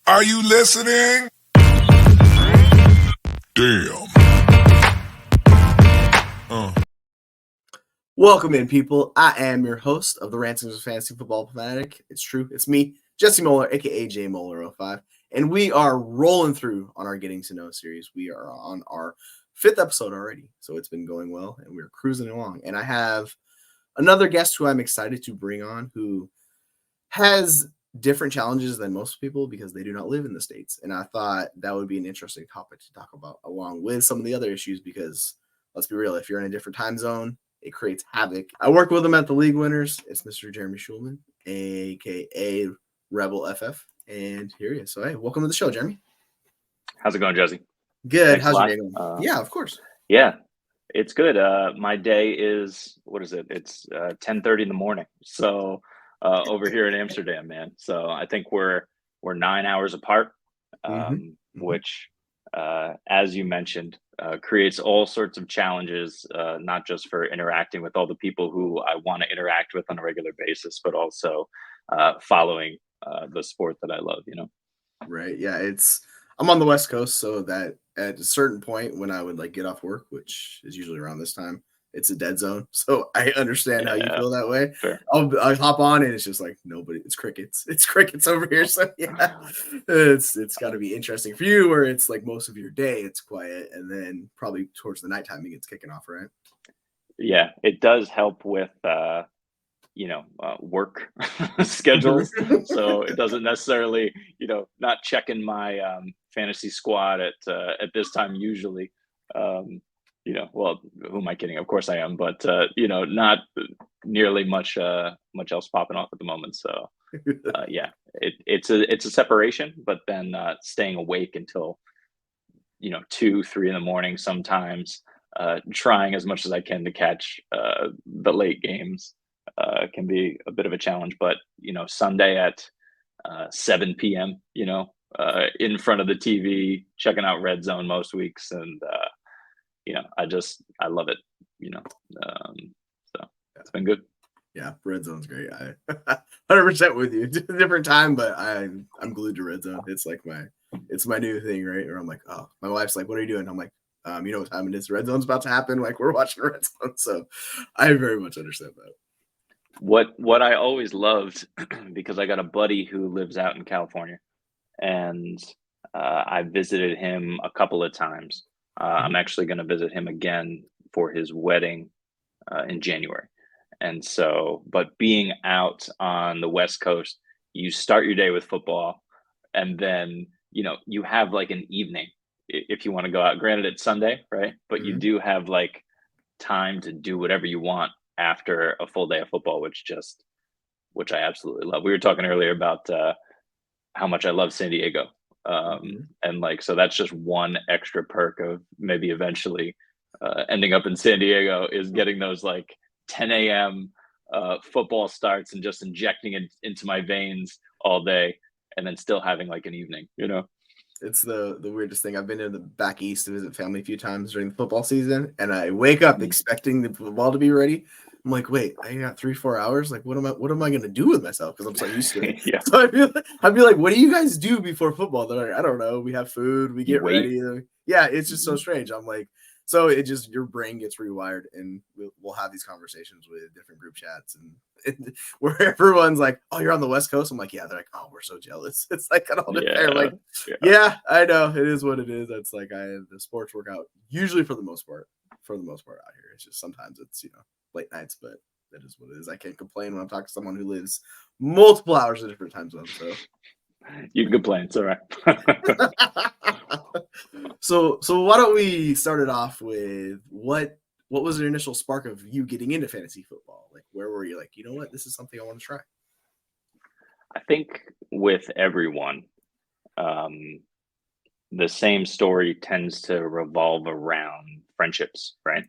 Are you listening? Damn. Welcome in, people. I am your host of the Rantings of Fantasy Football Fanatic. It's true. It's me, Jesse Moeller, a.k.a. J Moeller05. And we are rolling through on our Getting to Know series. We are on our 5th episode already. So it's been going well, and we're cruising along. And I have another guest who I'm excited to bring on who has different challenges than most people because they do not live in the States. And I thought that would be an interesting topic to talk about along with some of the other issues because, let's be real, if you're in a different time zone, it creates havoc. I work with him at the League Winners. It's Mr. Jeremy Shulman, a.k.a. Rebel FF. And here he is. So, hey, welcome to the show, Jeremy. How's it going, Jesse? Good. Thanks How's your day going? Yeah, of course. Yeah, it's good. My day is, what is it? It's 10:30 in the morning. So over here in Amsterdam, man. So I think we're 9 hours apart, which, as you mentioned, creates all sorts of challenges, not just for interacting with all the people who I want to interact with on a regular basis, but also following the sport that I love, Right. Yeah. I'm on the West Coast, so that at a certain point when I would get off work, which is usually around this time, it's a dead zone. So I understand how you feel that way. Sure. I'll hop on and it's just nobody. It's crickets. It's crickets over here. So yeah, it's got to be interesting for you where it's most of your day it's quiet, and then probably towards the nighttime it gets kicking off, right? Yeah, it does help with work schedules. So it doesn't necessarily, not checking my fantasy squad at this time usually. Well, who am I kidding? Of course I am, but not nearly much else popping off at the moment. So yeah, it's a separation, but then staying awake until 2, 3 in the morning sometimes, trying as much as I can to catch the late games. Can be a bit of a challenge, but Sunday at 7 p.m. In front of the TV, checking out Red Zone most weeks, and I love it. So it's been good. Yeah, Red Zone's great. I 100% with you. Different time, but I'm glued to Red Zone. It's my new thing, right? Or I'm like, oh, my wife's like, what are you doing? I'm like, you know what time it is? Red Zone's about to happen. We're watching Red Zone, so I very much understand that. What I always loved, because I got a buddy who lives out in California, and I visited him a couple of times. I'm actually going to visit him again for his wedding in January. And so, but being out on the West Coast, you start your day with football, and then, you have an evening if you want to go out. Granted, it's Sunday, right? But you do have time to do whatever you want after a full day of football, which I absolutely love. We were talking earlier about how much I love San Diego. And so that's just one extra perk of maybe eventually ending up in San Diego is getting those 10 a.m. Football starts and just injecting it into my veins all day, and then still having an evening, It's the weirdest thing. I've been in the back east to visit family a few times during the football season, and I wake up expecting the football to be ready. I'm like, wait, I got 3-4 hours. What am I gonna do with myself? Because I'm so used to it. Yeah. So I'd be like, what do you guys do before football? They're like, I don't know. We have food. We get ready. Yeah, it's just so strange. I'm like, so it just your brain gets rewired, and we'll have these conversations with different group chats and where everyone's like, oh, you're on the West Coast. I'm like, yeah. They're like, oh, we're so jealous. It's an all different. Yeah, I know. It is what it is. It's I have the sports workout usually for the most part out here. It's just sometimes it's late nights, but that is what it is. I can't complain when I'm talking to someone who lives multiple hours at different time zones. So you can complain. It's all right. So why don't we start it off with what was the initial spark of you getting into fantasy football? Where were you you know what, this is something I want to try? I think with everyone, the same story tends to revolve around friendships, right?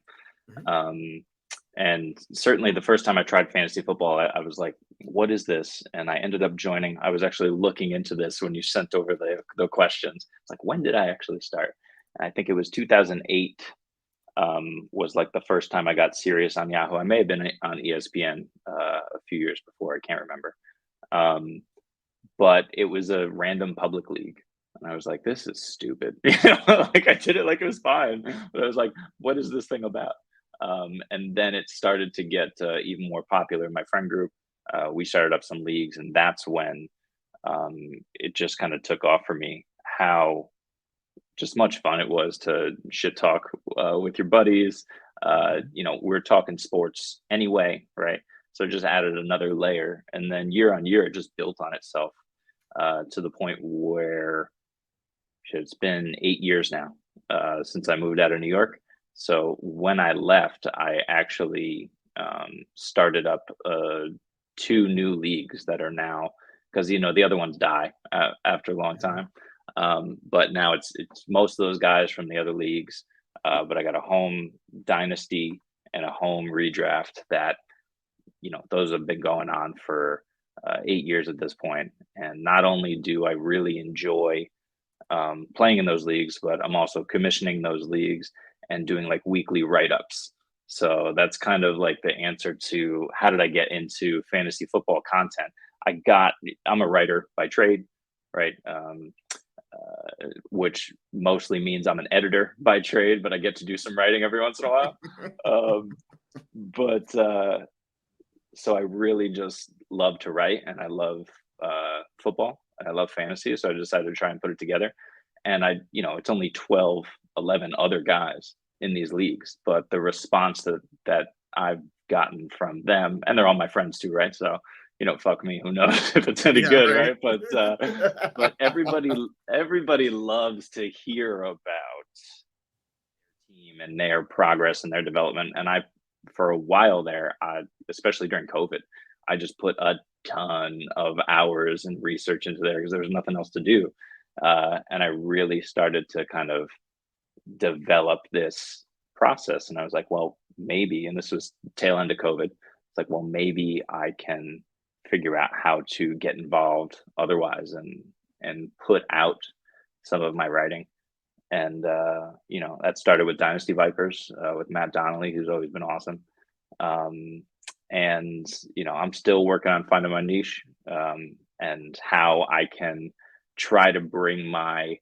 And certainly the first time I tried fantasy football, I was like, what is this? And I ended up joining. I was actually looking into this when you sent over the questions. It's when did I actually start? And I think it was 2008 was the first time I got serious on Yahoo. I may have been on ESPN a few years before. I can't remember. but it was a random public league. And I was like, this is stupid. Like I did it like it was fine. But I was like, what is this thing about? And then it started to get even more popular in my friend group. We started up some leagues, and that's when it just kind of took off for me. How just much fun it was to shit talk with your buddies. We're talking sports anyway, right? So it just added another layer, and then year on year, it just built on itself to the point where shit, it's been 8 years now since I moved out of New York. So when I left, I actually started up two new leagues that are now, because the other ones die after a long time. But now it's most of those guys from the other leagues. But I got a home dynasty and a home redraft that those have been going on for 8 years at this point. And not only do I really enjoy playing in those leagues, but I'm also commissioning those leagues and doing like weekly write-ups. So that's kind of like the answer to how did I get into fantasy football content. I'm a writer by trade, right? Which mostly means I'm an editor by trade, but I get to do some writing every once in a while. But so I really just love to write, and I love football, and I love fantasy. So I decided to try and put it together. And it's only 12, 11 other guys in these leagues, but the response that I've gotten from them, and they're all my friends too, right? So, fuck me, who knows if it's any good, right? But everybody loves to hear about team and their progress and their development. And for a while there, especially during COVID, I just put a ton of hours and research into there because there was nothing else to do. And I really started to kind of develop this process. And I was like, well, maybe, and this was tail end of COVID. It's like, well, maybe I can figure out how to get involved otherwise and put out some of my writing. And that started with Dynasty Vipers with Matt Donnelly, who's always been awesome. And I'm still working on finding my niche and how I can try to bring my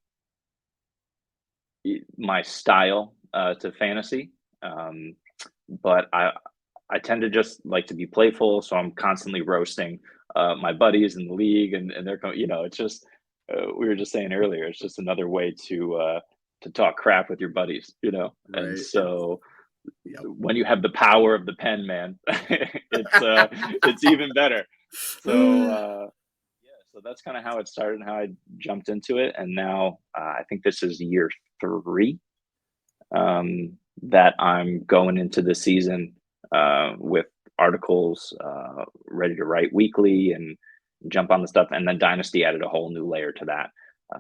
style to fantasy. But I tend to just like to be playful, so I'm constantly roasting my buddies in the league, and they're it's just we were just saying earlier, it's just another way to talk crap with your buddies, Right. And so when you have the power of the pen, man, it's even better. So so that's kind of how it started and how I jumped into it. And now I think this is year 3 that I'm going into the season with articles ready to write weekly and jump on the stuff. And then Dynasty added a whole new layer to that,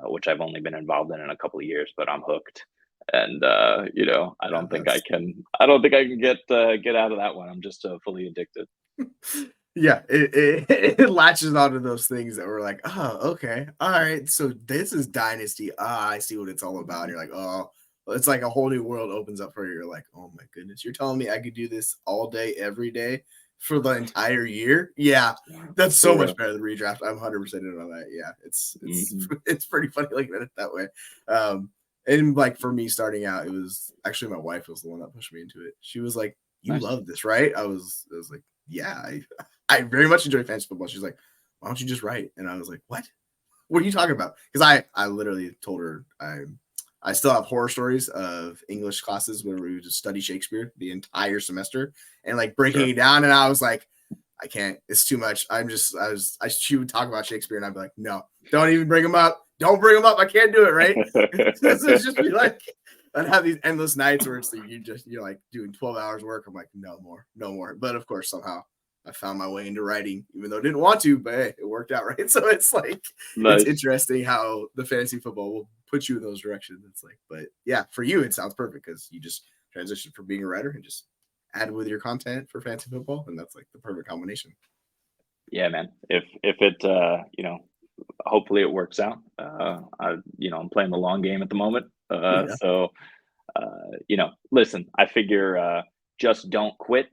which I've only been involved in a couple of years, but I'm hooked. And I don't think I can get out of that one. I'm just fully addicted. Yeah, it latches onto those things that were like, oh, okay, all right, so this is Dynasty. I see what it's all about. And you're like, oh, it's like a whole new world opens up for you. You're like, oh my goodness, you're telling me I could do this all day, every day for the entire year? Yeah, that's so much better than redraft. I'm 100% in on that. Yeah, it's it's pretty funny looking at it that way. And like for me starting out, it was actually my wife was the one that pushed me into it. She was like, you love this, right? I was like, yeah, I very much enjoy fantasy football. She's like, why don't you just write? And I was like, what are you talking about? Because I literally told her I still have horror stories of English classes where we would just study Shakespeare the entire semester and like breaking it down. And I was like, I can't, it's too much. She would talk about Shakespeare and I'd be like, no, don't even bring him up. Don't bring him up. I can't do it. Right. It's just be like, I'd have these endless nights where it's like, you're like doing 12 hours work. I'm like, no more. But of course, somehow I found my way into writing, even though I didn't want to, but hey, it worked out, right? So it's like, It's interesting how the fantasy football will put you in those directions. It's like, but yeah, for you, it sounds perfect because you just transitioned from being a writer and just add with your content for fantasy football. And that's like the perfect combination. Yeah, man. If it, hopefully it works out. I'm playing the long game at the moment. So, listen, I figure just don't quit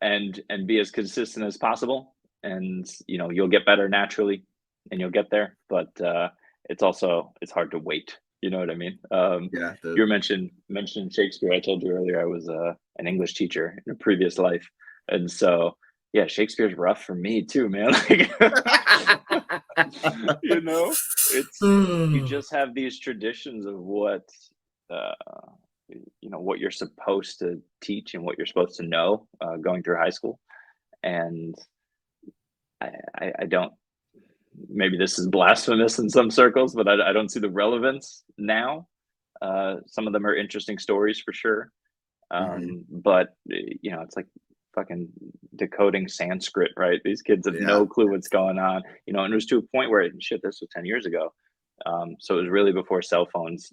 and be as consistent as possible. And, you'll get better naturally. and you'll get there. But it's hard to wait. You know what I mean? Yeah. You mentioned Shakespeare. I told you earlier I was an English teacher in a previous life, and so yeah, Shakespeare's rough for me too, man. Like, you know, it's you just have these traditions of what uh, what you're supposed to teach and what you're supposed to know going through high school, and I don't. Maybe this is blasphemous in some circles, but I don't see the relevance now. Some of them are interesting stories for sure, Mhm. but it's like fucking decoding Sanskrit, right? These kids have Yeah. no clue what's going on, and it was to a point where shit, this was 10 years ago. So it was really before cell phones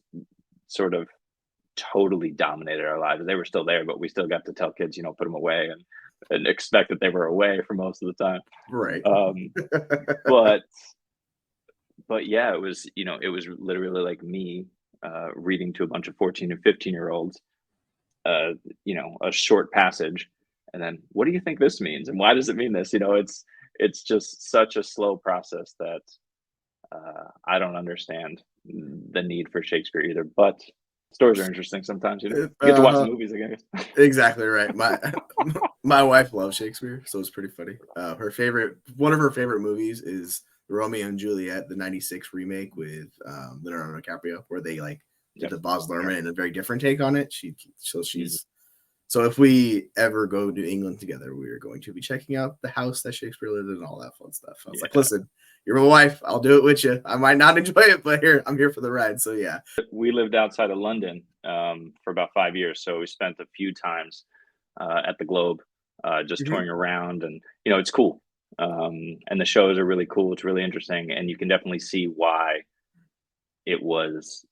sort of totally dominated our lives. They were still there, but we still got to tell kids, put them away and expect that they were away for most of the time. Right. But yeah, it was literally like me reading to a bunch of 14 and 15-year-olds, a short passage, and then what do you think this means, and why does it mean this? It's just such a slow process that I don't understand the need for Shakespeare either. But stories are interesting sometimes. You get to watch the movies, I guess. Exactly right. My wife loves Shakespeare, so it's pretty funny. One of her favorite movies is Romeo and Juliet, the '96 remake with Leonardo DiCaprio, where they like did Yep. the Baz Luhrmann and a very different take on it. Mhm. So if we ever go to England together, we are going to be checking out the house that Shakespeare lived in and all that fun stuff. I was like, Yeah. listen, you're my wife. I'll do it with you. I might not enjoy it, but I'm here for the ride. So yeah. We lived outside of London for about 5 years, so we spent a few times at the Globe, just Mhm. touring around, and it's cool. And the shows are really cool. It's really interesting, and you can definitely see why it was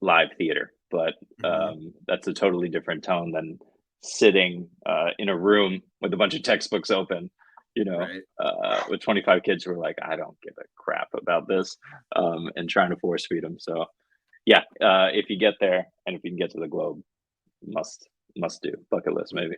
live theater. But Mhm. that's a totally different tone than sitting in a room with a bunch of textbooks open, Right. with 25 kids who are like, I don't give a crap about this, and trying to force feed them. So yeah, if you get there and if you can get to the Globe, must do bucket list maybe.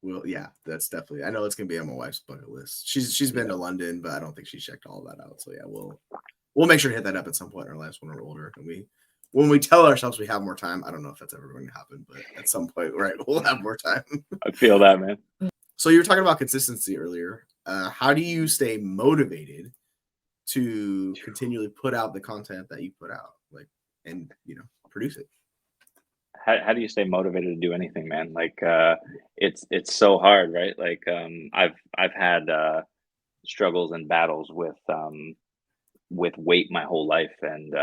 Well, yeah, that's definitely. I know it's gonna be on my wife's bucket list. She's been Yeah, to London, but I don't think she's checked all of that out. So yeah, we'll make sure to hit that up at some point in our lives when we're older. And when we tell ourselves we have more time, I don't know if that's ever going to happen, but at some point, right, we'll have more time. I feel that, man. So you were talking about consistency earlier. How do you stay motivated to continually put out the content that you put out, like, and produce it? How do you stay motivated to do anything, man? Like it's so hard, right? Like I've had struggles and battles with weight my whole life, and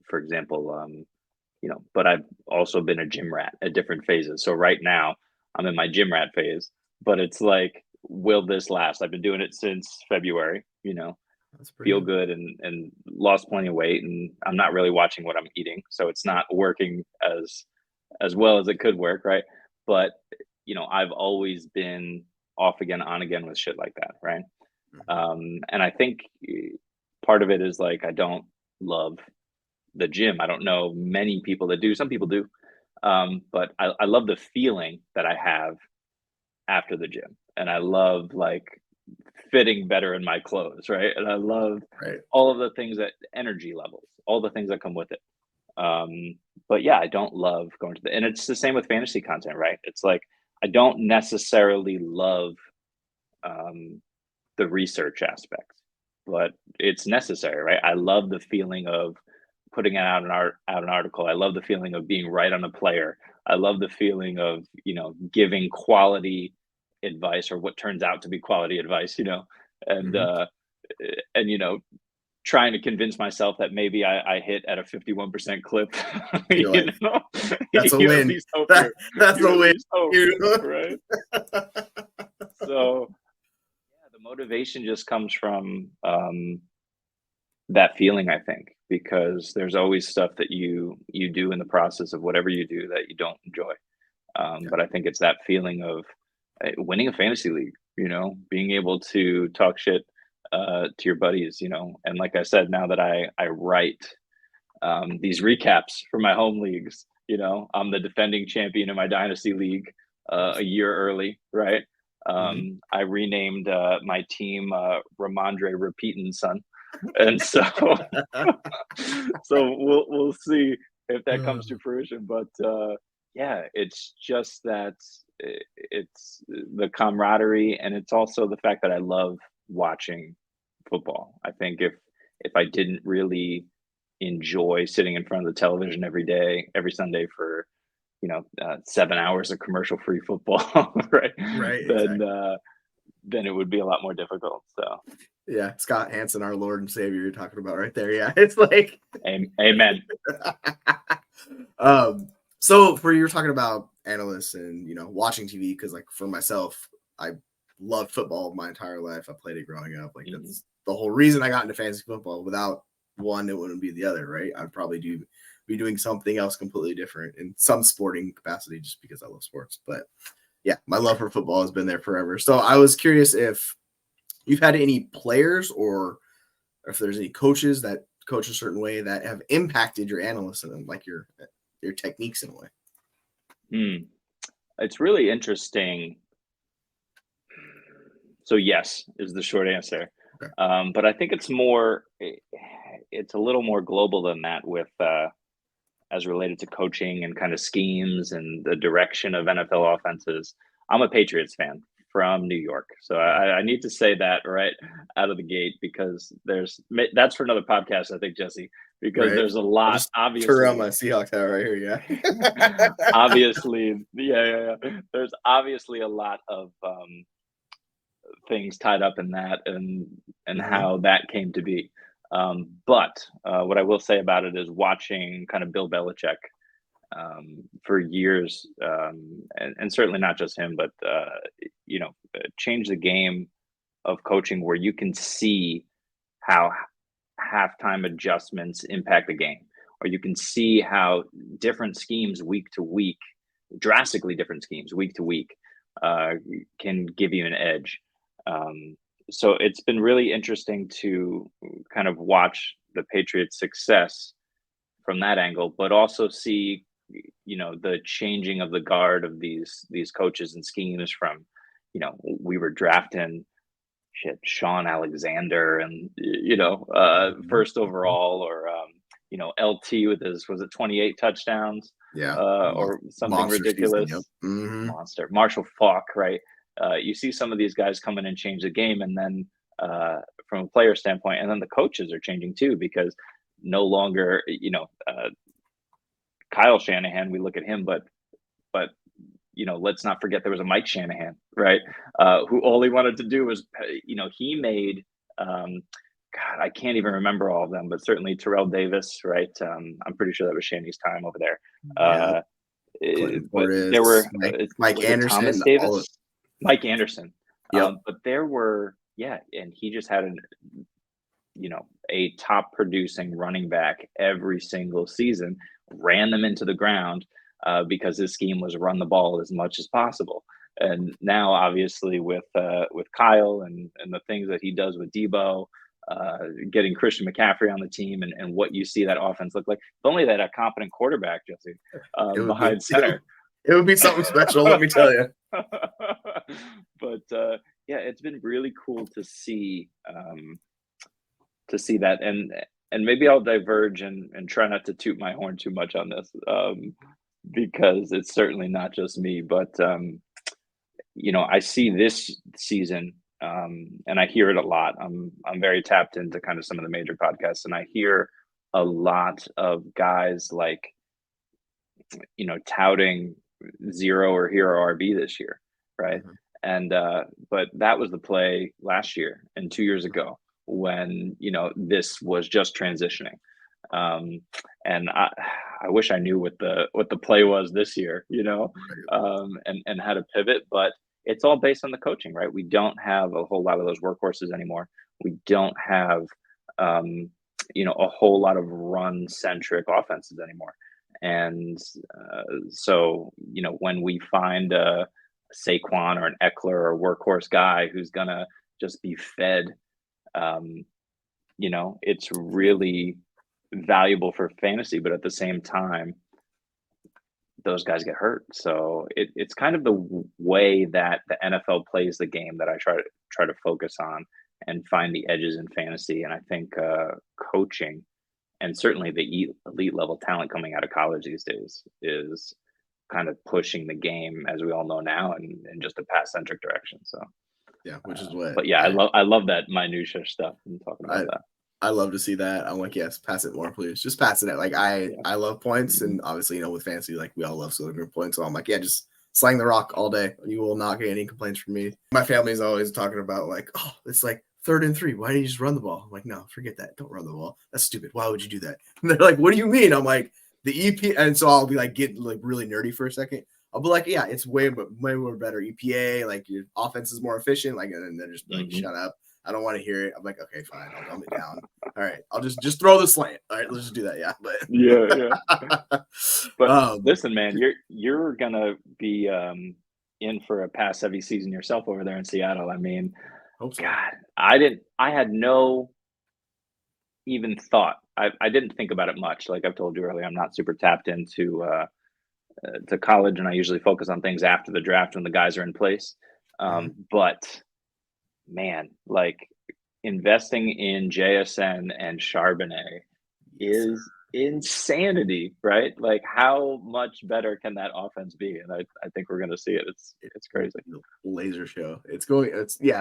for example, but I've also been a gym rat at different phases. So right now I'm in my gym rat phase, but it's like, will this last? I've been doing it since February, That's pretty feel good. good and lost plenty of weight, and I'm not really watching what I'm eating. So it's not working as well as it could work, right? But I've always been off again, on again with shit like that, right? Mhm. And I think part of it is like I don't love the gym. I don't know many people that do. Some people do, but I love the feeling that I have after the gym, and I love like fitting better in my clothes, right? And I love Right. all of the things that energy levels, all the things that come with it. But yeah, I don't love going to and it's the same with fantasy content, right? It's like I don't necessarily love um, the research aspect, but it's necessary, right? I love the feeling of putting out an article. I love the feeling of being right on a player. I love the feeling of giving quality advice, or what turns out to be quality advice, and Mhm. uh, and trying to convince myself that maybe I hit at a 51% clip. You're you like, know, that's a you at win. least hope That's you a at win. least hope, You know? right? So yeah, the motivation just comes from that feeling, I think, because there's always stuff that you do in the process of whatever you do that you don't enjoy. Yeah. But I think it's that feeling of winning a fantasy league, being able to talk shit to your buddies, and like I said, now that I write these recaps for my home leagues, I'm the defending champion in my dynasty league a year early, right? Mhm. I renamed my team Ramondre Repeating Son. And so so we'll see if that comes to fruition. But yeah, it's just that it's the camaraderie, and it's also the fact that I love watching football. I think if I didn't really enjoy sitting in front of the television every day, every Sunday for 7 hours of commercial free football, right? Right, Then exactly. then it would be a lot more difficult. So, Yeah, Scott Hansen, our Lord and Savior, you're talking about right there. Yeah, it's like, amen. um, so for you're talking about analysts and watching TV, because like for myself, I loved football my entire life. I played it growing up. Like Mhm. that's the whole reason I got into fantasy football. Without one, it wouldn't be the other, right? I'd probably be doing something else completely different in some sporting capacity, just because I love sports. But yeah, my love for football has been there forever. So I was curious if you've had any players or if there's any coaches that coach a certain way that have impacted your analysts and like your techniques in a way. Hmm. It's really interesting. So yes is the short answer. Okay. But I think it's a little more global than that with as related to coaching and kind of schemes and the direction of NFL offenses. I'm a Patriots fan from New York, so I need to say that right out of the gate because that's for another podcast, I think, Jesse, because Right. there's a I'll lot, just turn around obviously. my Seahawks hat right here. Yeah. Obviously, yeah. There's obviously a lot of things tied up in that and Hmm. how that came to be. But what I will say about it is watching kind of Bill Belichick for years, and certainly not just him, but change the game of coaching where you can see how halftime adjustments impact the game, or you can see how different schemes week to week, drastically different schemes week to week, uh, can give you an edge. So it's been really interesting to kind of watch the Patriots' success from that angle, but also see the changing of the guard of these coaches and schemes from we were drafting shit, Sean Alexander, and first overall, or LT with his was it 28 touchdowns, Yeah. or something Monster season. Yep. ridiculous, Hmm. monster. Marshall Falk, right? You see some of these guys come in and change the game, and then from a player standpoint, and then the coaches are changing too because no longer Kyle Shanahan. We look at him, but let's not forget there was a Mike Shanahan, right? Who all he wanted to do was, he made, God, I can't even remember all of them, but certainly Terrell Davis, right? I'm pretty sure that was Shanny's time over there. Yeah. Uh, Clinton but there Portis, were, Mike was it Thomas Anderson, all of. Davis? Mike Anderson. Yep. But there were, yeah, and he just had a top producing running back every single season, ran them into the ground because his scheme was run the ball as much as possible. And now, obviously, with Kyle and the things that he does with Debo, getting Christian McCaffrey on the team, and what you see that offense look like. If only they had a competent quarterback, Jesse, It would be. behind center. It would be something special. Let me tell you. But yeah, it's been really cool to see that, and maybe I'll diverge and try not to toot my horn too much on this, because it's certainly not just me, but I see this season, and I hear it a lot. I'm very tapped into kind of some of the major podcasts, and I hear a lot of guys like touting zero or hero RB this year, right? Mhm. And but that was the play last year and 2 years ago when this was just transitioning. Um, and I wish I knew what the play was this year, and how to pivot, but it's all based on the coaching, right? We don't have a whole lot of those workhorses anymore. We don't have a whole lot of run centric offenses anymore. And so, when we find a Saquon or an Eckler or a workhorse guy who's gonna just be fed, um, it's really valuable for fantasy, but at the same time, those guys get hurt. So it's kind of the way that the NFL plays the game that I try to focus on, and find the edges in fantasy. And I think coaching and certainly the elite level talent coming out of college these days is kind of pushing the game, as we all know now, in just a pass centric direction. So, Yeah, which is what but yeah, I love that minutia stuff and talking about that. I love to see that. I'm like, yes, pass it more, please. Just pass it. Like I love points, and obviously, with fantasy, like we all love scoring points. So I'm like, yeah, just slang the rock all day. You will not get any complaints from me. My family's always talking about like, oh, it's like 3rd and 3. Why didn't you just run the ball? I'm like, no, forget that. Don't run the ball. That's stupid. Why would you do that? And they're like, what do you mean? I'm like, the EP, and so I'll be like, get like really nerdy for a second. I'll be like, yeah, it's way more better EPA. Like your offense is more efficient. Like, and then they're just like, shut up. I don't want to hear it. I'm like, okay, fine. I'll dumb it down. All right. I'll just throw the slant. All right. Let's just do that. Yeah. But yeah. But listen, man, you're going to be in for a pass heavy season yourself over there in Seattle. I mean, hope so. God, I had no even thought. I didn't think about it much. Like I've told you earlier, I'm not super tapped into to college, and I usually focus on things after the draft when the guys are in place. But man, like investing in JSN and Charbonnet is insanity, right? Like how much better can that offense be? And I think we're going to see it. It's crazy. Laser show.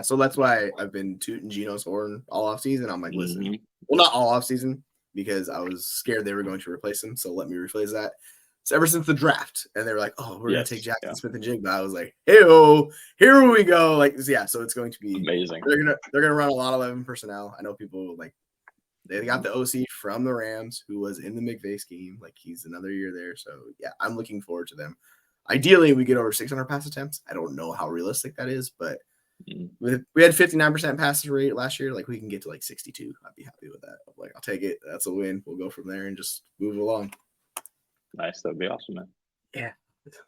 So that's why I've been tooting Geno's horn all off season. I'm like, listen, well, not all off season because I was scared they were going to replace him. So let me rephrase that. So ever since the draft, and they were like, "Oh, we're gonna take Jackson Smith and Jigba," I was like, "Hey, here we go!" Like, yeah. So it's going to be amazing. They're gonna run a lot of 11 personnel. I know people like they got the OC from the Rams, who was in the McVay scheme. Like he's another year there. So yeah, I'm looking forward to them. Ideally, we get over 600 pass attempts. I don't know how realistic that is, but we had 59% passes rate last year. Like we can get to like 62. I'd be happy with that. Like I'll take it. That's a win. We'll go from there and just move along. Nice. That'd be awesome, man. Yeah.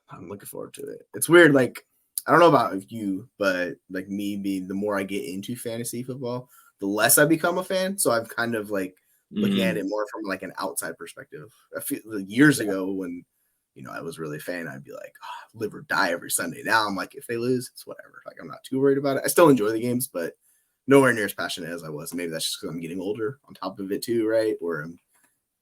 I'm looking forward to it. It's weird. Like, I don't know about you, but like me being the more I get into fantasy football, the less I become a fan. So I'm kind of like looking at it more from like an outside perspective. A few years ago when, I was really a fan, I'd be like, live or die every Sunday. Now I'm like, if they lose, it's whatever. Like, I'm not too worried about it. I still enjoy the games, but nowhere near as passionate as I was. Maybe that's just because I'm getting older on top of it too, right? Or I'm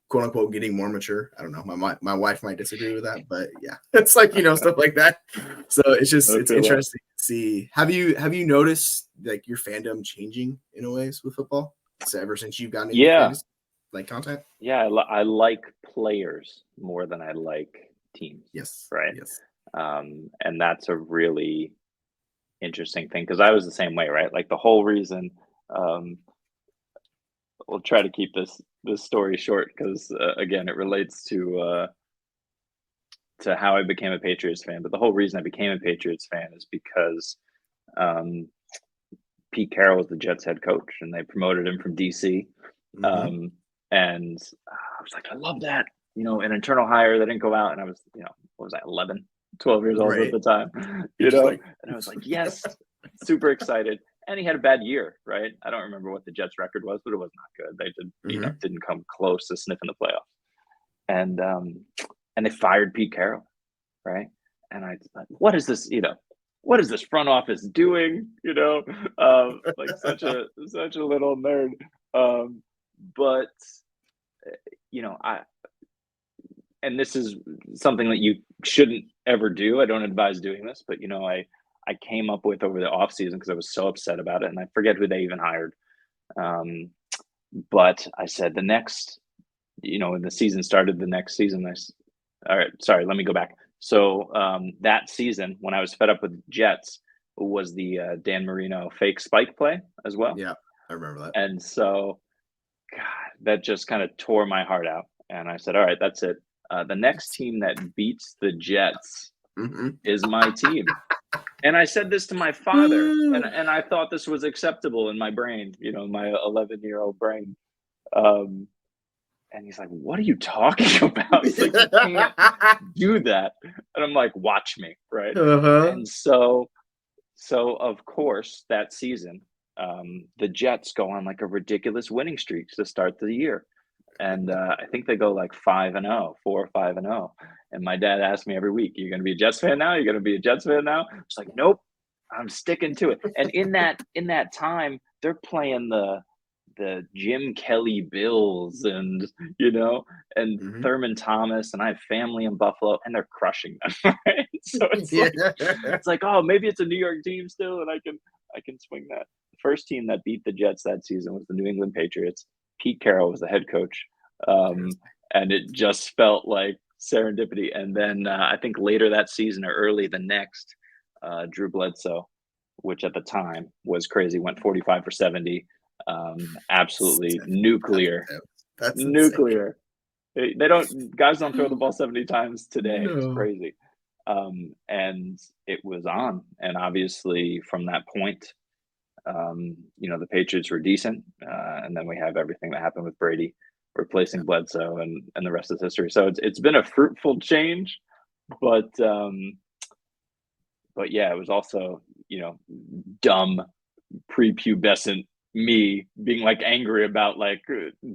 quote unquote getting more mature. I don't know. My wife might disagree with that, but yeah, it's like, stuff like that. So it's just, it's interesting to see. Have you noticed like your fandom changing in a ways with football? So ever since you've gotten into fantasy, like content? Yeah. I like players more than I like teams. Yes. Right. Yes. And that's a really interesting thing. Cause I was the same way, right? Like the whole reason, we'll try to keep this story short because again, it relates to how I became a Patriots fan. But the whole reason I became a Patriots fan is because Pete Carroll was the Jets head coach, and they promoted him from DC. And I was like, I love that. An internal hire that didn't go out, and I was, what was I, 11, 12 years old at the time, and I was like, yes, super excited. And he had a bad year, right? I don't remember what the Jets record was, but it was not good. They didn't come close to sniffing the playoffs. And they fired Pete Carroll, right? And I thought, what is this? What is this front office doing? Like such a little nerd. But and this is something that you shouldn't ever do. I don't advise doing this, but I came up with over the offseason because I was so upset about it, and I forget who they even hired. But I said the next, when the season started, the next season, all right, sorry, let me go back. So that season, when I was fed up with Jets, was the Dan Marino fake spike play as well. Yeah, I remember that. And so, God, that just kind of tore my heart out. And I said, all right, that's it. The next team that beats the Jets is my team. And I said this to my father, and I thought this was acceptable in my brain, my 11-year-old brain. And he's like, what are you talking about? It's like, you can't do that. And I'm like, watch me, right? And so of course, that season, the Jets go on like a ridiculous winning streak to start the year. And I think they go like 5-0, 4 or 5-0. And my dad asked me every week, "You're going to be a Jets fan now? You're going to be a Jets fan now?" It's like, nope, I'm sticking to it. And in that time, they're playing the Jim Kelly Bills and and Mhm. Thurman Thomas, and I have family in Buffalo, and they're crushing them. Right? So Yeah. it's like, oh, maybe it's a New York team still, and I can swing that. The first team that beat the Jets that season was the New England Patriots. Pete Carroll was the head coach, Yes. and it just felt like serendipity. And then I think later that season or early the next, Drew Bledsoe, which at the time was crazy, went 45 for 70. Absolutely 70. That's nuclear, intense. That's insane. nuclear. They don't guys don't throw the ball 70 times today. It's No. crazy. And it was on. And obviously from that point, the Patriots were decent. And then we have everything that happened with Brady Yeah. replacing Bledsoe, and the rest is history. So it's been a fruitful change, but yeah, it was also, dumb prepubescent me being like angry about like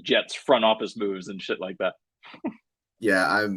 Jets front office moves and shit like that. Yeah,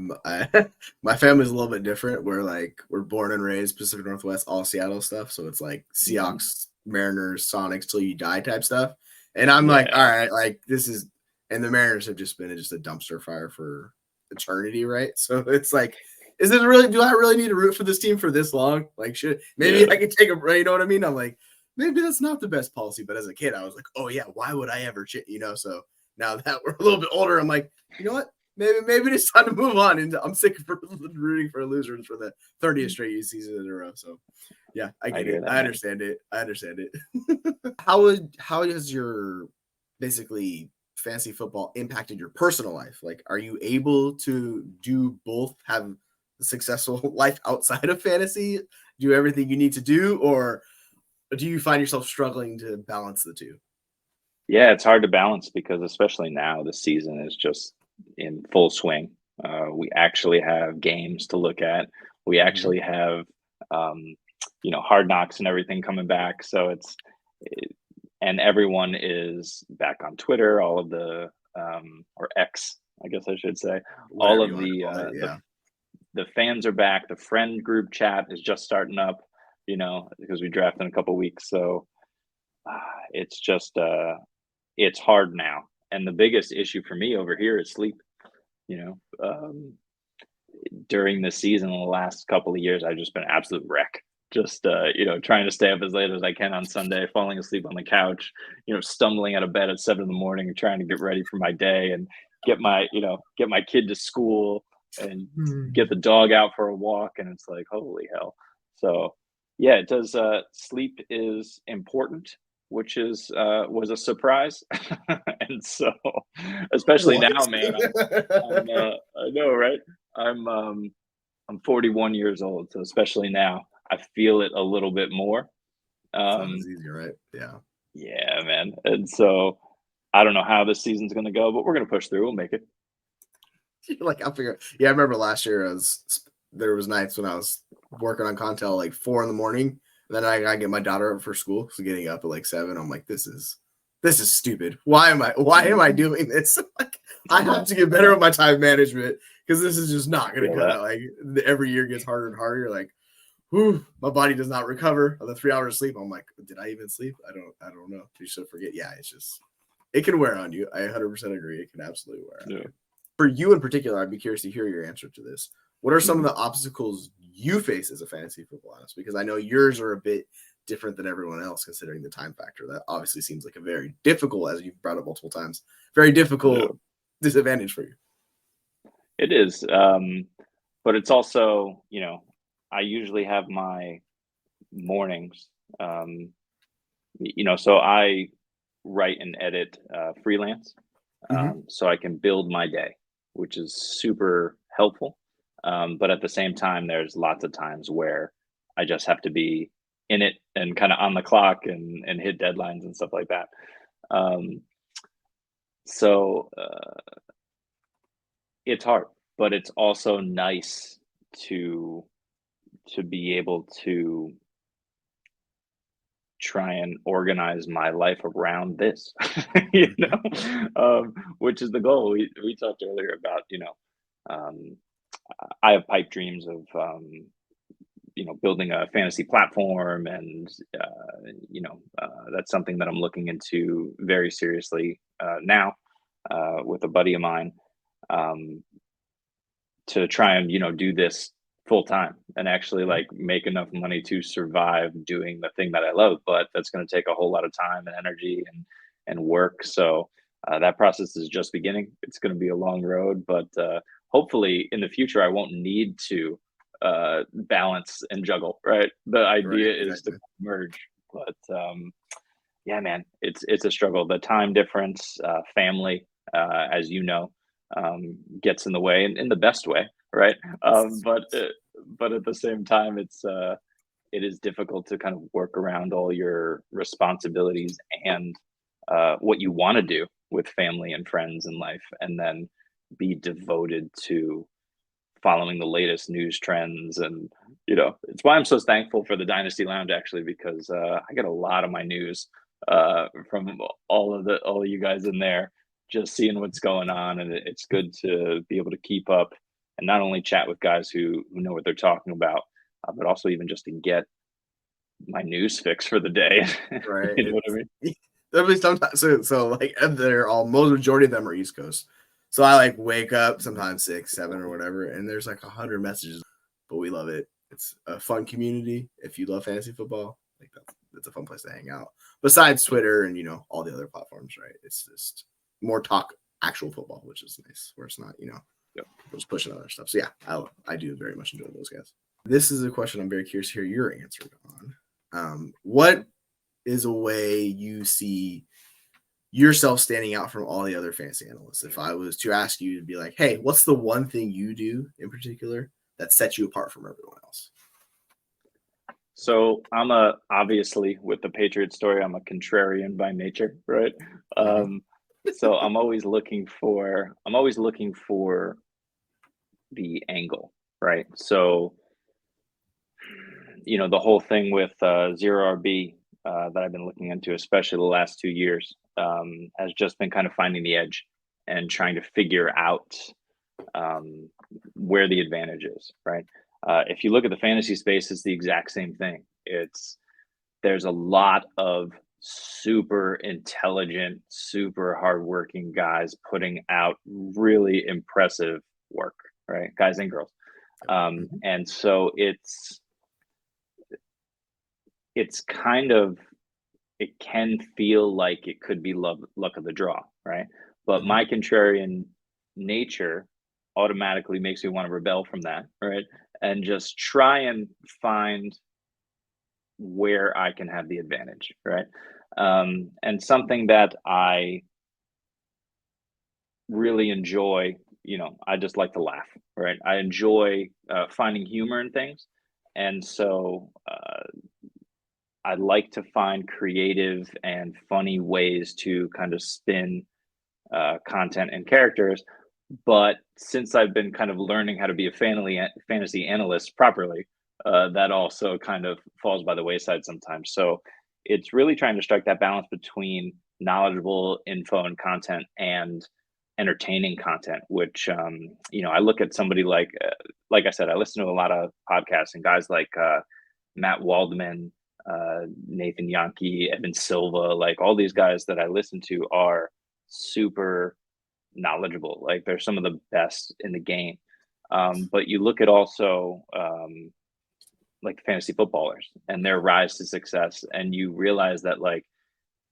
my family's a little bit different. We're born and raised Pacific Northwest, all Seattle stuff. So it's like Mhm. Seahawks, Mariners, Sonics till you die type stuff. And I'm like, all Yeah, right, like this is, and the Mariners have just been just a dumpster fire for eternity, right? So it's like, is it really? Do I really need to root for this team for this long? Like, should yeah, maybe I could take a, you know what I mean? I'm like, maybe that's not the best policy. But as a kid, I was like, oh yeah, why would I ever, So now that we're a little bit older, I'm like, you know what? Maybe it's time to move on. And I'm sick of rooting for losers for the 30th straight season in a row. So yeah, I I get hear it. that, I man. understand it. How has your basically fantasy football impacted your personal life? Like, are you able to do both, have a successful life outside of fantasy, do everything you need to do, or do you find yourself struggling to balance the two? Yeah, it's hard to balance because especially now the season is just in full swing. We actually have games to look at. We Mhm. actually have, um, hard knocks and everything coming back. So it, and everyone is back on Twitter. All of the or X, I guess I should say, all Whatever you of want to call it. Yeah. the fans are back. The friend group chat is just starting up. Because we draft in a couple weeks. So it's just it's hard now. And the biggest issue for me over here is sleep. You know, during the season, the last couple of years, I've just been an absolute wreck. Just trying to stay up as late as I can on Sunday, falling asleep on the couch, stumbling out of bed at 7 in the morning, trying to get ready for my day and get my kid to school and get Mhm. the dog out for a walk. And it's like, holy hell. So yeah, it does. Sleep is important, which is was a surprise. And so, especially What? now, man, I know, right? I'm um I'm 41 years old, so especially now, I feel it a little bit more. It's not as Um, easy, right? Yeah. yeah, man. And so I don't know how this season's gonna go, but we're gonna push through. We'll make it. Like I'll figure. Yeah, I remember last year. There was nights when I was working on content like 4 in the morning. And then I gotta get my daughter up for school. So getting up at like 7, I'm like, this is stupid. Why am I Mhm. doing this? Like I I have know, to get I better know. with my time management because this is just not gonna Feel cut that. out. Like every year gets harder and harder. You're like, whew, my body does not recover on the 3 hours of sleep. I'm like, did I even sleep? I don't know. You should forget. Yeah, it's just it can wear on you. I 100% agree. It can absolutely wear on Yeah. you. For you in particular, I'd be curious to hear your answer to this. What are some of Mhm. the obstacles you face as a fantasy football analyst? Because I know yours are a bit different than everyone else, considering the time factor. That obviously seems like a very difficult, as you've brought up multiple times, very Yeah. difficult disadvantage for you. It is. But it's also, I usually have my mornings. Um, so I write and edit freelance, Mm-hmm. so I can build my day, which is super helpful. But at the same time, there's lots of times where I just have to be in it and kind of on the clock and hit deadlines and stuff like that. Um, so it's hard, but it's also nice to be able to try and organize my life around this, Mm-hmm. which is the goal. We talked earlier about, um, I have pipe dreams of building a fantasy platform, and that's something that I'm looking into very seriously now with a buddy of mine, um, to try and do this full time and actually like make enough money to survive doing the thing that I love. But that's going to take a whole lot of time and energy and work. So that process is just beginning. It's going to be a long road, but hopefully in the future I won't need to balance and juggle. Right. The Right, idea is to exactly. merge, but yeah, man, it's a struggle. The time difference, family, as you know, gets in the way in the best way, right? But at the same time, it is difficult to kind of work around all your responsibilities and what you want to do with family and friends and life, and then be devoted to following the latest news trends. And it's why I'm so thankful for the Dynasty Lounge, actually, because I get a lot of my news from all of you guys in there, just seeing what's going on. And it's good to be able to keep up and not only chat with guys who know what they're talking about, but also even just to get my news fix for the day. Right. You know what I mean? There'll be sometimes so like they're all most majority of them are East Coast. So I like wake up sometimes 6, 7 or whatever, and there's like 100 messages. But we love it. It's a fun community. If you love fantasy football, like that's a fun place to hang out. Besides Twitter and all the other platforms, right? It's just more talk actual football, which is nice. Where it's not Yep. just pushing other stuff. So yeah, I do very much enjoy those guys. This is a question I'm very curious to hear your answer on. What is a way you see yourself standing out from all the other fantasy analysts? If I was to ask you to be like, hey, what's the one thing you do in particular that sets you apart from everyone else? So obviously with the Patriot story, I'm a contrarian by nature, right? Mm-hmm. So I'm always looking for the angle, right? So the whole thing with zero RB that I've been looking into, especially the last 2 years, has just been kind of finding the edge and trying to figure out um, where the advantage is, right? If you look at the fantasy space, it's the exact same thing. There's a lot of super intelligent, super hardworking guys putting out really impressive work, right? Guys and girls. And so it's kind of, it can feel like it could be luck of the draw, right? But Mm-hmm. my contrarian nature automatically makes me want to rebel from that, right? And just try and find where I can have the advantage, right? And something that I really enjoy, I just like to laugh, right? I enjoy finding humor in things. And so I like to find creative and funny ways to kind of spin content and characters. But since I've been kind of learning how to be a fantasy analyst properly, that also kind of falls by the wayside sometimes. So it's really trying to strike that balance between knowledgeable info and content and entertaining content, which I look at somebody like I said, I listen to a lot of podcasts and guys like Matt Waldman, Nathan Yankee, Evan Silva, like all these guys that I listen to are super knowledgeable. Like they're some of the best in the game. But you look at also like fantasy footballers and their rise to success, and you realize that like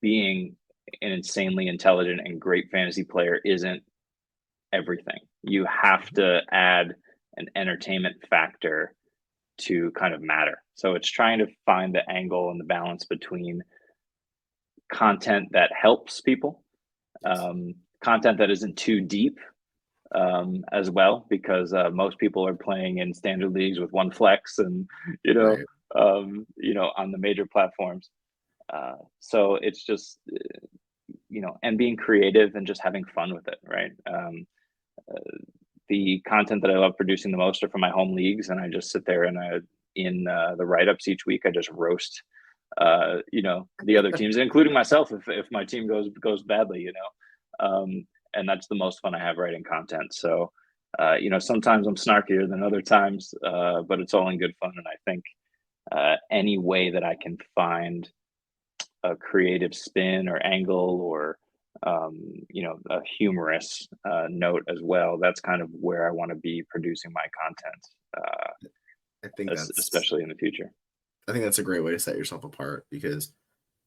being an insanely intelligent and great fantasy player isn't everything. You have to add an entertainment factor to kind of matter. So it's trying to find the angle and the balance between content that helps people, content that isn't too deep as well, because most people are playing in standard leagues with one flex, and Right. on the major platforms. So it's just and being creative and just having fun with it, right? The content that I love producing the most are for my home leagues, and I just sit there in the write ups each week. I just roast the other teams, including myself if my team goes badly, and that's the most fun I have writing content. So sometimes I'm snarkier than other times, but it's all in good fun. And I think any way that I can find a creative spin or angle or a humorous note as well, that's kind of where I want to be producing my content, I think especially in the future. I think that's a great way to set yourself apart, because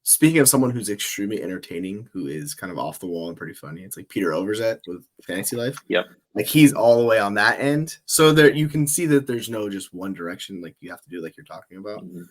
speaking of someone who's extremely entertaining, who is kind of off the wall and pretty funny, it's like Peter Overzet with Fantasy Life. Yep. Like, he's all the way on that end. So there you can see that there's no just one direction like you have to do, like you're talking about. Mm-hmm.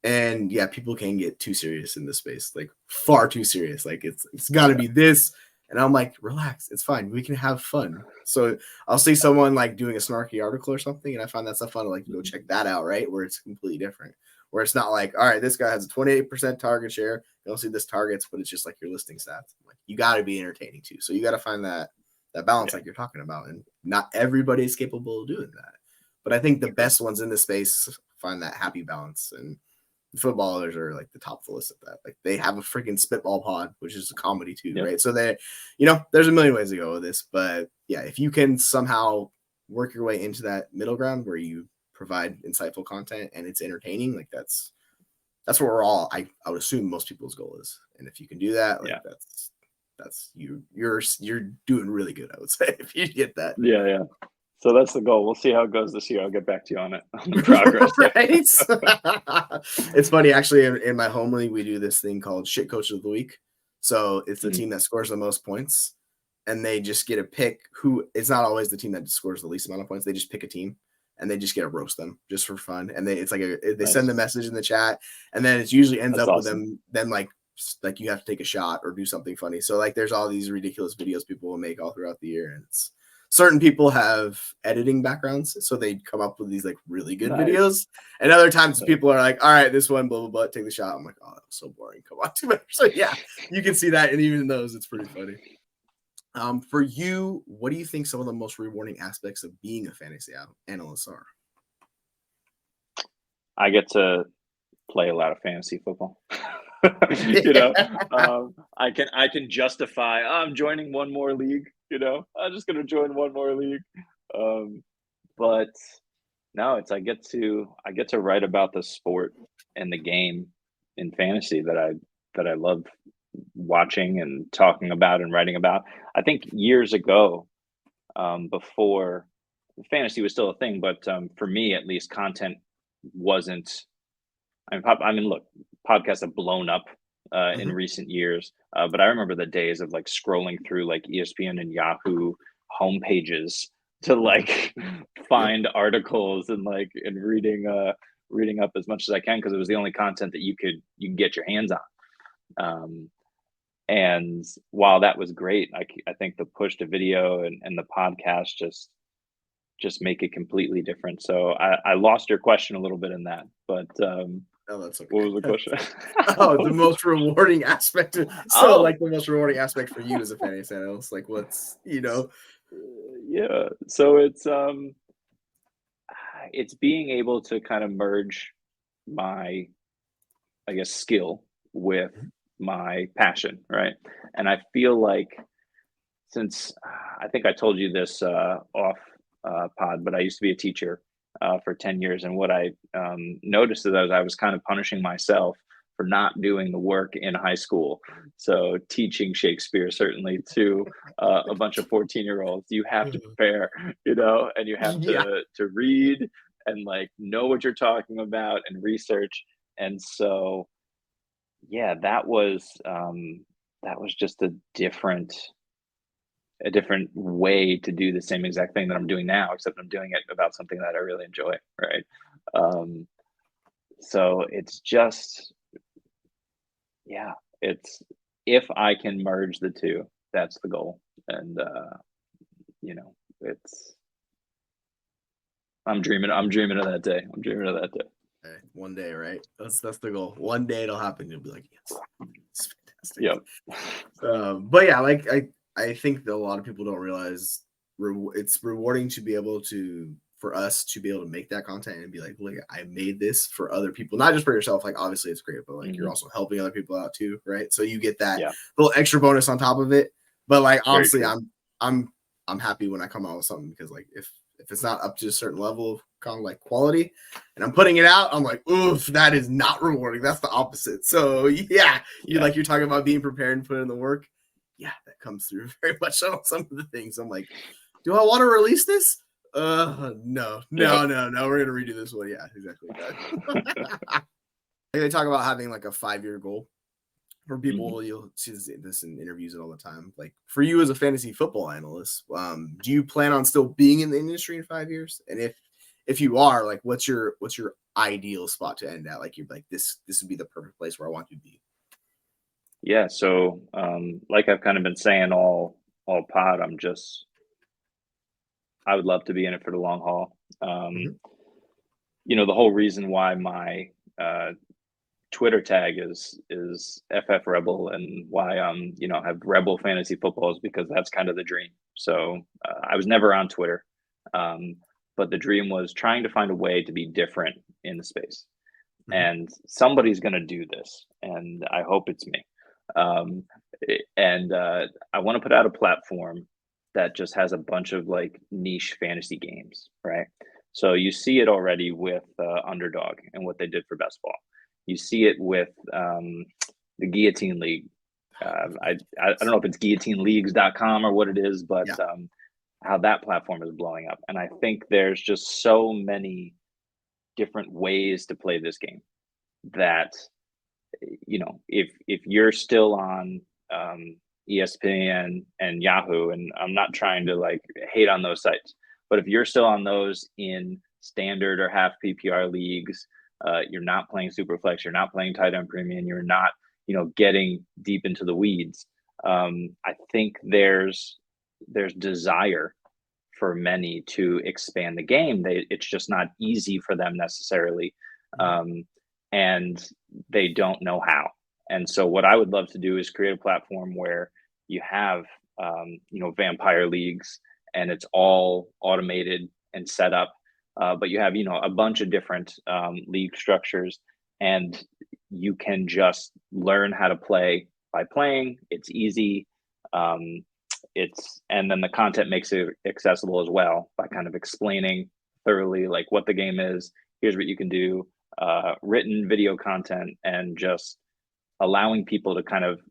And yeah, people can get too serious in this space, like far too serious. Like it's got to be this. And I'm like, relax, it's fine. We can have fun. So I'll see someone like doing a snarky article or something, and I find that stuff fun. Like, go check that out, right? Where it's completely different. Where it's not like, all right, this guy has a 28% target share. You don't see this targets, but it's just like your listing stats. Like, you got to be entertaining too. So you got to find that balance, like you're talking about. And not everybody is capable of doing that. But I think the best ones in this space find that happy balance. And footballers are like the top of the list of that. Like, they have a freaking spitball pod, which is a comedy too, right? So they, there's a million ways to go with this, but yeah, if you can somehow work your way into that middle ground where you provide insightful content and it's entertaining, like that's where we're all, I would assume most people's goal is. And if you can do that, like that's you're doing really good, I would say, if you get that. Yeah. So that's the goal. We'll see how it goes this year. I'll get back to you on it, on the progress. Right. It's funny, actually, in my home league, we do this thing called Shit Coach of the Week. So it's the team that scores the most points, and they just get to pick who. It's not always the team that scores the least amount of points. They just pick a team, and they just get to roast them just for fun. And they send the message in the chat, and then it usually ends up with them like you have to take a shot or do something funny. So like, there's all these ridiculous videos people will make all throughout the year, and it's. Certain people have editing backgrounds, so they come up with these like really good videos. And other times people are like, all right, this one, blah, blah, blah, take the shot. I'm like, oh, that was so boring. Come on, too much. So yeah, you can see that. And even those, it's pretty funny. For you, what do you think some of the most rewarding aspects of being a fantasy analyst are? I get to play a lot of fantasy football. I can justify, I'm joining one more league. I'm just going to join one more league. But no, I get to write about the sport and the game in fantasy that I love watching and talking about and writing about. I think years ago, before fantasy was still a thing, but for me at least, content wasn't. I mean, look, podcasts have blown up in recent years, but I remember the days of like scrolling through like ESPN and Yahoo homepages to like find articles and reading up as much as I can, because it was the only content that you could get your hands on. And while that was great, I think the push to video and the podcast just make it completely different. So I lost your question a little bit in that, but oh, that's okay. What was the question? The most rewarding aspect. Like the most rewarding aspect for you as a fantasy analyst, like what's yeah. So it's being able to kind of merge my, I guess, skill with my passion, right? And I feel like, since I think I told you this off pod, but I used to be a teacher for 10 years. And what I noticed is that I was kind of punishing myself for not doing the work in high school. So teaching Shakespeare, certainly to a bunch of 14-year-olds, you have to prepare, and you have to read and like know what you're talking about and research. And so, yeah, that was just a different way to do the same exact thing that I'm doing now, except I'm doing it about something that I really enjoy, right? So it's just, it's, if I can merge the two, that's the goal. And I'm dreaming of that day. Hey, one day, right? That's the goal. One day it'll happen. You'll be like, yes, it's fantastic. Yep. But yeah, like I think that a lot of people don't realize it's rewarding to be able to, for us to be able to make that content and be like, look, I made this for other people, not just for yourself. Like, obviously it's great, but like you're also helping other people out too, right? So you get that little extra bonus on top of it. But like, honestly, I'm I'm happy when I come out with something, because like if it's not up to a certain level of kind of like quality and I'm putting it out, I'm like, oof, that is not rewarding. That's the opposite. So yeah, you're talking about being prepared and put in the work. Yeah, that comes through very much on some of the things. I'm like, do I want to release this? No. We're gonna redo this one. Yeah, exactly. They talk about having like a 5-year goal for people. You'll see this in interviews all the time. Like for you as a fantasy football analyst, do you plan on still being in the industry in 5 years? And if you are, like, what's your ideal spot to end at? Like you're like, this would be the perfect place where I want you to be. Yeah. So, like I've kind of been saying all pod, I would love to be in it for the long haul. The whole reason why my Twitter tag is FF Rebel, and why have Rebel Fantasy Football is because that's kind of the dream. So I was never on Twitter, but the dream was trying to find a way to be different in the space, and somebody's going to do this, and I hope it's me. I want to put out a platform that just has a bunch of like niche fantasy games, right? So you see it already with Underdog and what they did for best ball. You see it with the Guillotine League. I don't know if it's guillotineleagues.com or what it is, but how that platform is blowing up. And I think there's just so many different ways to play this game that, if you're still on ESPN and Yahoo, and I'm not trying to like hate on those sites, but if you're still on those in standard or half PPR leagues, you're not playing Superflex, you're not playing tight end premium, you're not, getting deep into the weeds. I think there's desire for many to expand the game. It's just not easy for them necessarily, and they don't know how. And so what I would love to do is create a platform where you have, vampire leagues, and it's all automated and set up. But you have, a bunch of different league structures, and you can just learn how to play by playing. It's easy. And then the content makes it accessible as well by kind of explaining thoroughly like what the game is. Here's what you can do. Written video content, and just allowing people to kind of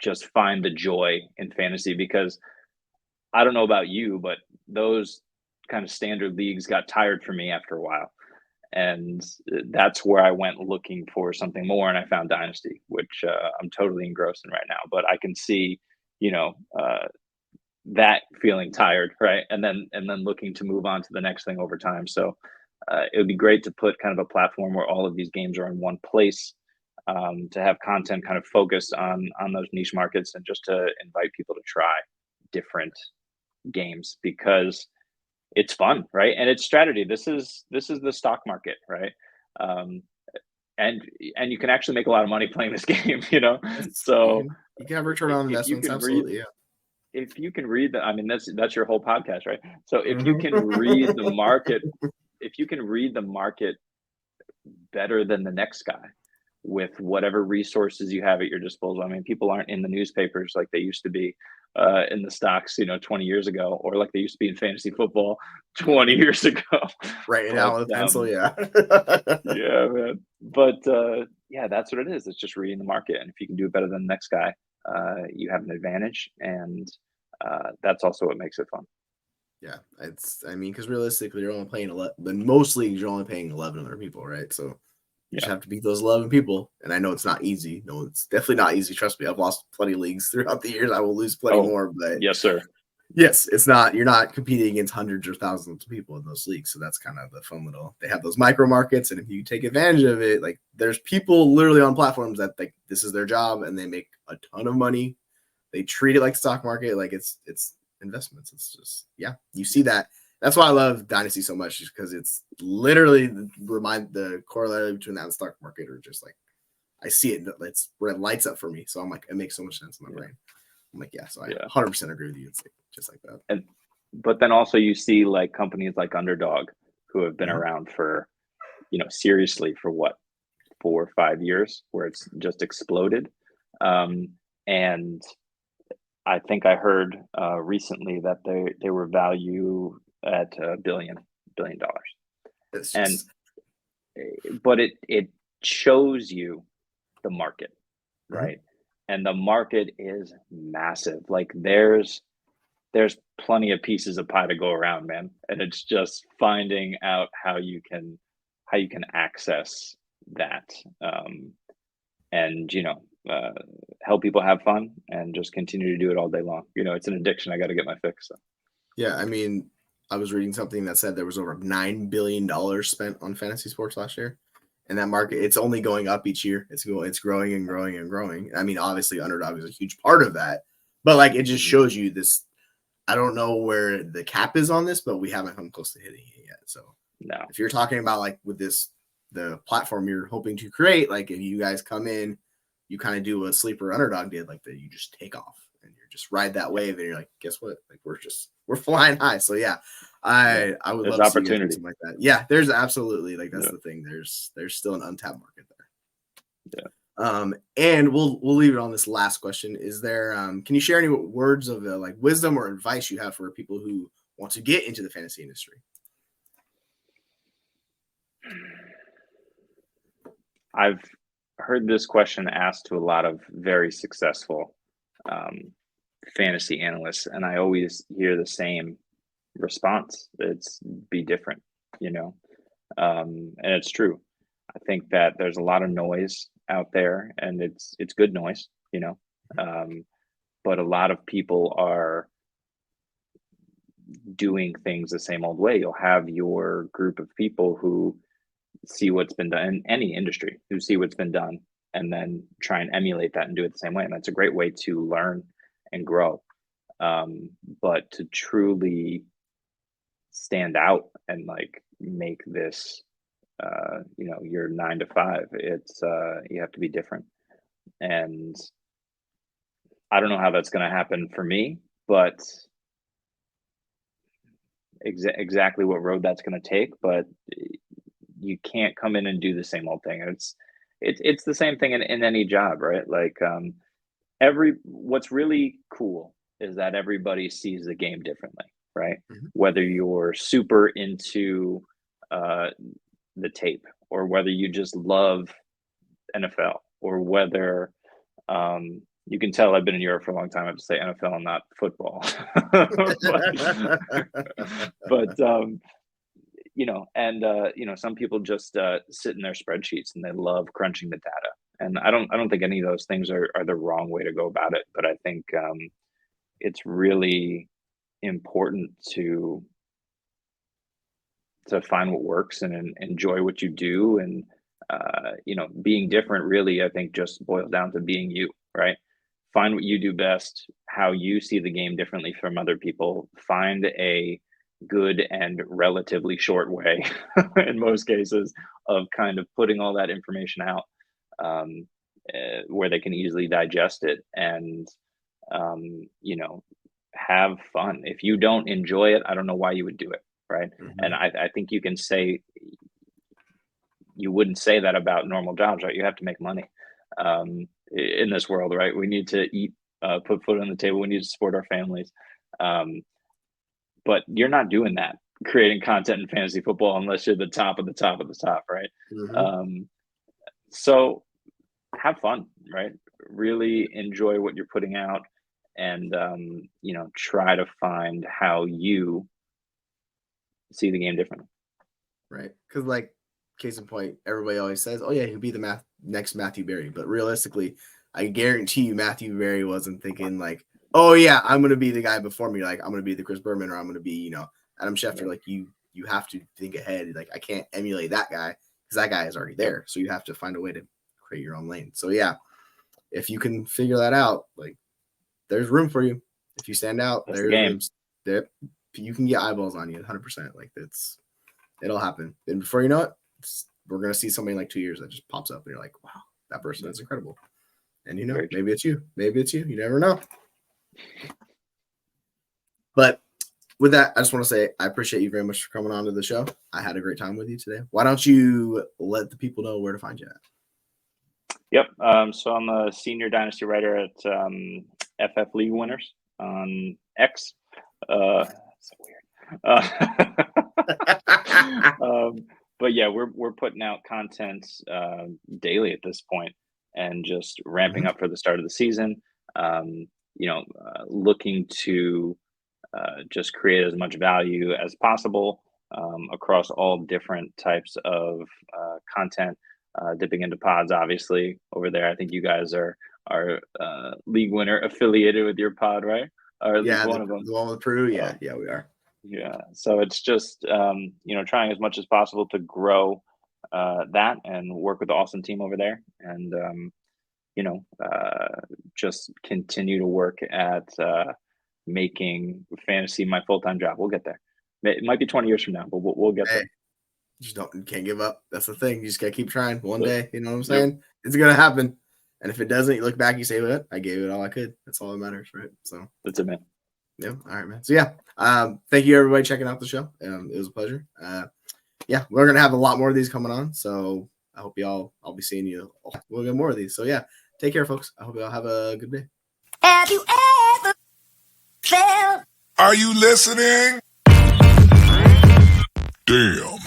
just find the joy in fantasy, because I don't know about you, but those kind of standard leagues got tired for me after a while. And that's where I went looking for something more. And I found Dynasty, which I'm totally engrossed in right now. But I can see, that feeling tired, right? And then looking to move on to the next thing over time. So it would be great to put kind of a platform where all of these games are in one place, to have content kind of focused on those niche markets, and just to invite people to try different games, because it's fun, right? And it's strategy. This is the stock market, right? And you can actually make a lot of money playing this game, So you can have return on investments. Absolutely, yeah. If you can read that's your whole podcast, right? So if you can read the market, better than the next guy, with whatever resources you have at your disposal. I mean, people aren't in the newspapers like they used to be in the stocks, 20 years ago, or like they used to be in fantasy football 20 years ago. Right now with a pencil, yeah. Yeah, man. But that's what it is. It's just reading the market, and if you can do it better than the next guy, you have an advantage, and that's also what makes it fun. Yeah, because realistically, you're only playing 11. In most leagues, you're only paying 11 other people, right? So you just have to beat those 11 people. And I know it's not easy. No, it's definitely not easy. Trust me, I've lost plenty of leagues throughout the years. I will lose plenty more. But yes, sir. Yes, it's not. You're not competing against hundreds or thousands of people in those leagues. So that's kind of the fun little. They have those micro markets, and if you take advantage of it, like there's people literally on platforms that like this is their job, and they make a ton of money. They treat it like stock market, like it's investments. It's just you see that. That's why I love Dynasty so much, just because it's literally the corollary between that and the stock market, or just like I see it. It's where it lights up for me. So I'm like, it makes so much sense in my brain. I'm like, so I 100% agree with you. It's like just like that. But then also you see like companies like Underdog, who have been around for, seriously for what, 4 or 5 years, where it's just exploded. And I think I heard recently that they were value at $1 billion, It's and just but it shows you the market, mhm. right? And the market is massive. Like there's plenty of pieces of pie to go around, man. And it's just finding out how you can access that, and help people have fun and just continue to do it all day long. It's an addiction. I got to get my fix. So. Yeah, I mean, I was reading something that said there was over $9 billion spent on fantasy sports last year. And that market, it's only going up each year. It's growing and growing and growing. I mean, obviously, underdog is a huge part of that, but like it just Mhm. shows you this. I don't know where the cap is on this, but we haven't come close to hitting it yet. So No. if you're talking about like with the platform you're hoping to create, like if you guys come in, you kind of do what sleeper underdog did, like that you just take off and you just ride that wave, and you're like, guess what? Like we're flying high. So yeah, Yeah. I would There's love to see you guys do opportunity. something like that. Yeah, there's absolutely like that's Yeah. the thing. There's still an untapped market there. Yeah. And we'll leave it on this last question. Is there can you share any words of like wisdom or advice you have for people who want to get into the fantasy industry? I've heard this question asked to a lot of very successful um, fantasy analysts, and I always hear the same response. It's be different, you know, and it's true. I think that there's a lot of noise out there, and it's good noise, um, but a lot of people are doing things the same old way. You'll have your group of people who see what's been done in any industry, who see what's been done, and then try and emulate that and do it the same way. And that's a great way to learn and grow. But to truly stand out and like make this, your 9 to 5, it's you have to be different. And I don't know how that's going to happen for me, but exactly what road that's going to take. But you can't come in and do the same old thing. It's the same thing in any job, right? Like every what's really cool is that everybody sees the game differently, right? Mhm. Whether you're super into uh, the tape, or whether you just love NFL, or whether you can tell I've been in Europe for a long time. I have to say NFL and not football, but some people just sit in their spreadsheets and they love crunching the data. And I don't think any of those things are the wrong way to go about it. But I think it's really important to find what works and enjoy what you do. And being different really, I think, just boils down to being you, right? Find what you do best, how you see the game differently from other people. Find a good and relatively short way, in most cases, of kind of putting all that information out, um, where they can easily digest it, and um, you know, have fun. If you don't enjoy it, I don't know why you would do it, right? And Mhm. I think you wouldn't say that about normal jobs, right? You have to make money in this world, right? We need to eat, put food on the table. We need to support our families. Um, but you're not doing that, creating content in fantasy football, unless you're the top of the top of the top, right? Mhm. Um, so have fun, right? Really enjoy what you're putting out, and try to find how you see the game differently. Right. Because, like, case in point, everybody always says, oh, yeah, he'll be the next Matthew Berry. But realistically, I guarantee you Matthew Berry wasn't thinking, like, oh, yeah, I'm going to be the guy before me. Like, I'm going to be the Chris Berman, or I'm going to be, Adam Schefter. Yeah. Like, you have to think ahead. Like, I can't emulate that guy because that guy is already Yep. there. So you have to find a way to create your own lane. So, yeah, if you can figure that out, like, there's room for you. If you stand out, That's the there's room. game. There, you can get eyeballs on you 100%. Like, it'll happen. And before you know it, we're going to see somebody in like 2 years that just pops up and you're like, wow, that person is incredible. And Very true. maybe it's you. Maybe it's you. You never know. But with that, I just want to say I appreciate you very much for coming on to the show. I had a great time with you today. Why don't you let the people know where to find you at? Yep. So I'm a senior dynasty writer FF League winners on X. So weird. But yeah, we're putting out content daily at this point, and just ramping up for the start of the season. Looking to just create as much value as possible across all different types of content. Dipping into pods, obviously, over there. I think you guys are league winner affiliated with your pod, right? Or at least one of them. The one with Peru, yeah, we are. Yeah, so it's just trying as much as possible to grow that and work with the awesome team over there, and just continue to work at making fantasy my full-time job. We'll get there. It might be 20 years from now, but we'll get there. You can't give up. That's the thing. You just gotta keep trying. One day, you know what I'm saying? Yep. It's gonna happen. And if it doesn't, you look back, you say, "What? I gave it all I could." That's all that matters, right? So that's it, man. Yeah. All right, man. So yeah, thank you everybody checking out the show. It was a pleasure. Yeah, we're gonna have a lot more of these coming on. So I hope y'all. I'll be seeing you. We'll get more of these. So yeah, take care, folks. I hope y'all have a good day. Have you ever felt? Are you listening? Damn.